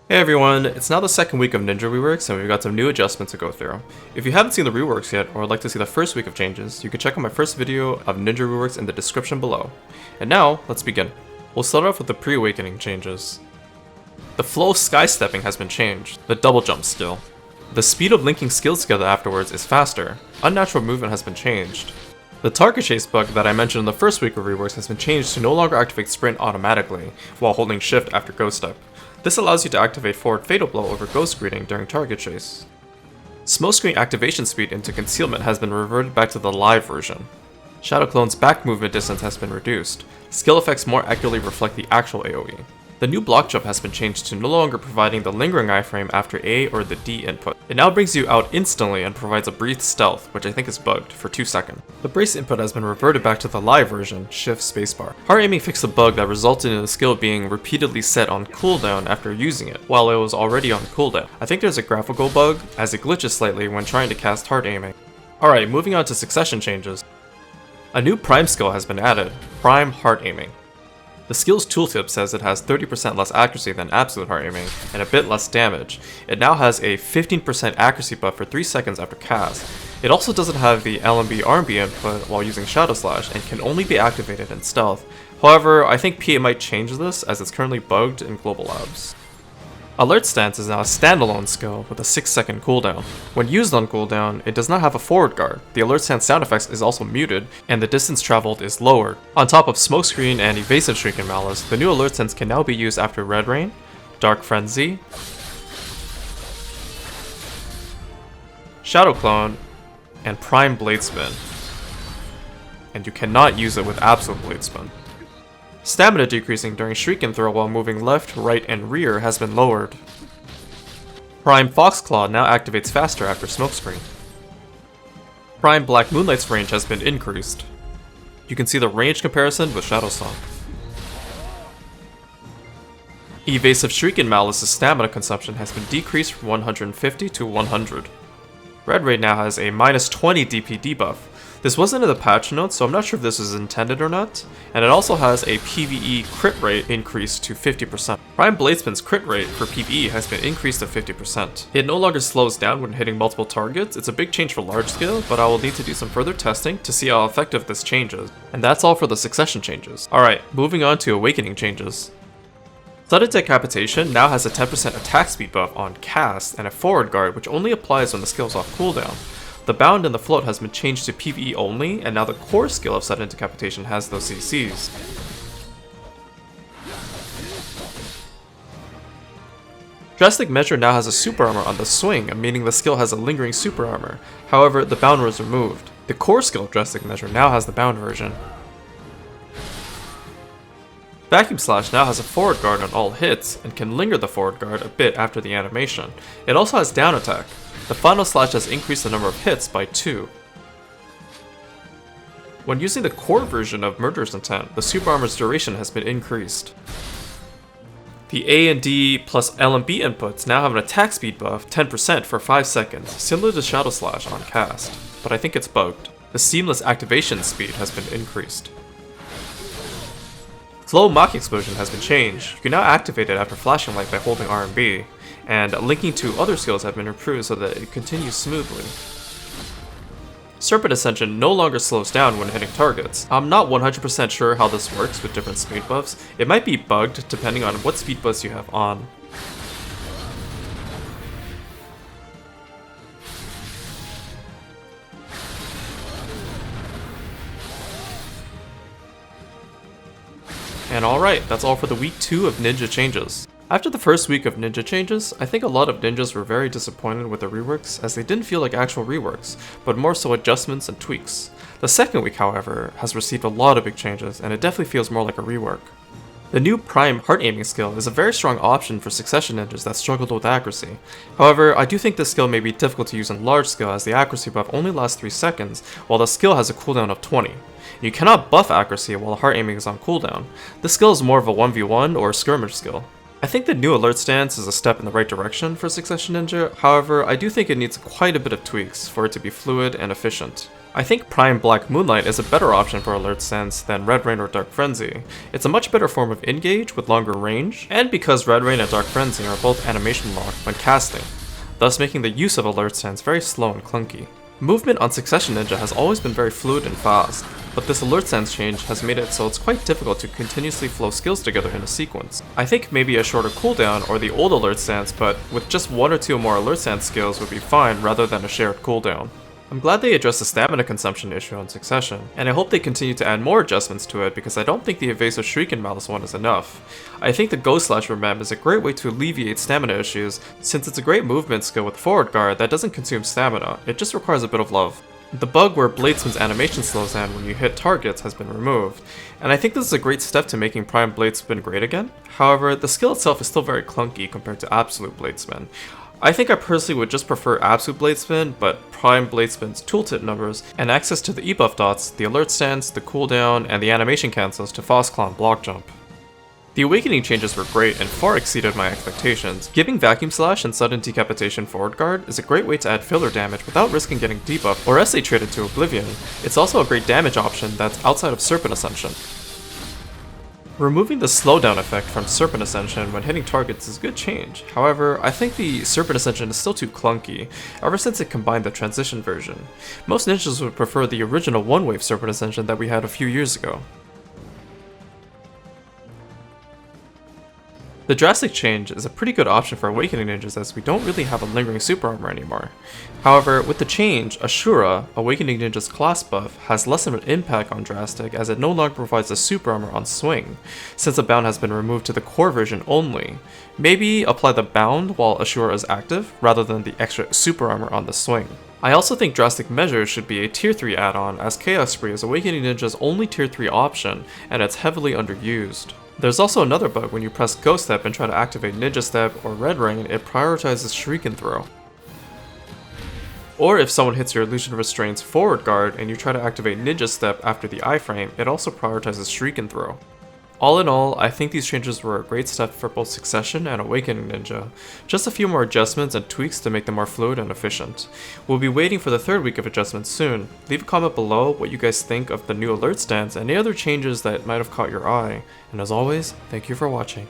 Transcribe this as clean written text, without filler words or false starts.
Hey everyone, it's now the second week of Ninja Reworks and we've got some new adjustments to go through. If you haven't seen the reworks yet or would like to see the first week of changes, you can check out my first video of Ninja Reworks in the description below. And now, let's begin. We'll start off with the pre-awakening changes. The flow of sky stepping has been changed, the double jump skill. The speed of linking skills together afterwards is faster. Unnatural movement has been changed. The target chase bug that I mentioned in the first week of reworks has been changed to no longer activate sprint automatically while holding shift after ghost step. This allows you to activate forward fatal blow over ghost greeting during target chase. Smokescreen activation speed into concealment has been reverted back to the live version. Shadow Clone's back movement distance has been reduced. Skill effects more accurately reflect the actual AoE. The new block jump has been changed to no longer providing the lingering iframe after A or the D input. It now brings you out instantly and provides a breathed stealth, which I think is bugged, for 2 seconds. The brace input has been reverted back to the live version, shift spacebar. Hard aiming fixed a bug that resulted in the skill being repeatedly set on cooldown after using it, while it was already on cooldown. I think there's a graphical bug, as it glitches slightly when trying to cast hard aiming. Alright, moving on to succession changes. A new prime skill has been added, prime hard aiming. The skill's tooltip says it has 30% less accuracy than absolute hard aiming, and a bit less damage. It now has a 15% accuracy buff for 3 seconds after cast. It also doesn't have the LMB-RMB input while using Shadow Slash, and can only be activated in stealth. However, I think PA might change this as it's currently bugged in Global Labs. Alert Stance is now a standalone skill with a 6-second cooldown. When used on cooldown, it does not have a forward guard, the Alert Stance sound effects is also muted, and the distance traveled is lowered. On top of Smokescreen and Evasive Shriek and Malice, the new Alert Stance can now be used after Red Rain, Dark Frenzy, Shadow Clone, and Prime Blade Spin. And you cannot use it with Absolute Blade Spin. Stamina decreasing during Shriek and Throw while moving left, right, and rear has been lowered. Prime Foxclaw now activates faster after Smokescreen. Prime Black Moonlight's range has been increased. You can see the range comparison with Shadow Song. Evasive Shriek and Malice's stamina consumption has been decreased from 150 to 100. Red Raid now has a minus 20 DP debuff. This wasn't in the patch notes, so I'm not sure if this is intended or not, and it also has a PvE crit rate increased to 50%. Prime Bladespin's crit rate for PvE has been increased to 50%. It no longer slows down when hitting multiple targets. It's a big change for large scale, but I will need to do some further testing to see how effective this change is. And that's all for the succession changes. Alright, moving on to awakening changes. Sudden Decapitation now has a 10% attack speed buff on cast and a forward guard which only applies when the skill is off cooldown. The bound and the float has been changed to PvE only, and now the core skill of Sudden Decapitation has those CCs. Drastic Measure now has a super armor on the swing, meaning the skill has a lingering super armor. However, the bound was removed. The core skill of Drastic Measure now has the bound version. Vacuum Slash now has a forward guard on all hits, and can linger the forward guard a bit after the animation. It also has down attack. The final slash has increased the number of hits by 2. When using the core version of Murderous Intent, the super armor's duration has been increased. The A and D plus LMB inputs now have an attack speed buff 10% for 5 seconds, similar to Shadow Slash on cast, but I think it's bugged. The seamless activation speed has been increased. Flow Mach Explosion has been changed. You can now activate it after flashing light by holding R and B, and linking to other skills have been improved so that it continues smoothly. Serpent Ascension no longer slows down when hitting targets. I'm not 100% sure how this works with different speed buffs. It might be bugged depending on what speed buffs you have on. And alright, that's all for the week 2 of Ninja changes. After the first week of Ninja changes, I think a lot of ninjas were very disappointed with the reworks as they didn't feel like actual reworks, but more so adjustments and tweaks. The second week, however, has received a lot of big changes and it definitely feels more like a rework. The new Prime Heart Aiming skill is a very strong option for succession ninjas that struggled with accuracy. However, I do think this skill may be difficult to use in large scale as the accuracy buff only lasts 3 seconds, while the skill has a cooldown of 20. You cannot buff accuracy while the heart aiming is on cooldown. This skill is more of a 1v1 or skirmish skill. I think the new alert stance is a step in the right direction for Succession Ninja, however, I do think it needs quite a bit of tweaks for it to be fluid and efficient. I think Prime Black Moonlight is a better option for alert stance than Red Rain or Dark Frenzy. It's a much better form of engage with longer range, and because Red Rain and Dark Frenzy are both animation locked when casting, thus making the use of alert stance very slow and clunky. Movement on Succession Ninja has always been very fluid and fast, but this alert stance change has made it so it's quite difficult to continuously flow skills together in a sequence. I think maybe a shorter cooldown or the old alert stance, but with just 1 or 2 more alert stance skills would be fine rather than a shared cooldown. I'm glad they addressed the stamina consumption issue on Succession, and I hope they continue to add more adjustments to it because I don't think the Evasive Shriek in Malice 1 is enough. I think the Ghost Slash Remem is a great way to alleviate stamina issues since it's a great movement skill with forward guard that doesn't consume stamina, it just requires a bit of love. The bug where Bladesman's animation slows down when you hit targets has been removed, and I think this is a great step to making Prime Bladesman great again. However, the skill itself is still very clunky compared to Absolute Bladesman. I think I personally would just prefer Absolute Bladesman, but Prime Bladesman's tooltip numbers and access to the ebuff dots, the alert stance, the cooldown, and the animation cancels to Fast Claw and Block Jump. The Awakening changes were great and far exceeded my expectations. Giving Vacuum Slash and Sudden Decapitation forward guard is a great way to add filler damage without risking getting debuffed or SA traded to Oblivion. It's also a great damage option that's outside of Serpent Ascension. Removing the slowdown effect from Serpent Ascension when hitting targets is a good change. However, I think the Serpent Ascension is still too clunky, ever since it combined the transition version. Most ninjas would prefer the original one-wave Serpent Ascension that we had a few years ago. The drastic change is a pretty good option for Awakening ninjas as we don't really have a lingering super armor anymore. However, with the change, Ashura, Awakening ninja's class buff, has less of an impact on drastic as it no longer provides a super armor on swing, since the bound has been removed to the core version only. Maybe apply the bound while Ashura is active, rather than the extra super armor on the swing. I also think Drastic Measures should be a tier 3 add-on as Chaos Spree is Awakening ninja's only tier 3 option, and it's heavily underused. There's also another bug when you press Ghost Step and try to activate Ninja Step or Red Rain, it prioritizes Shriek and Throw. Or if someone hits your Illusion Restraints forward guard and you try to activate Ninja Step after the iframe, it also prioritizes Shriek and Throw. All in all, I think these changes were a great step for both Succession and Awakening Ninja. Just a few more adjustments and tweaks to make them more fluid and efficient. We'll be waiting for the 3rd week of adjustments soon. Leave a comment below what you guys think of the new alert stance and any other changes that might have caught your eye. And as always, thank you for watching.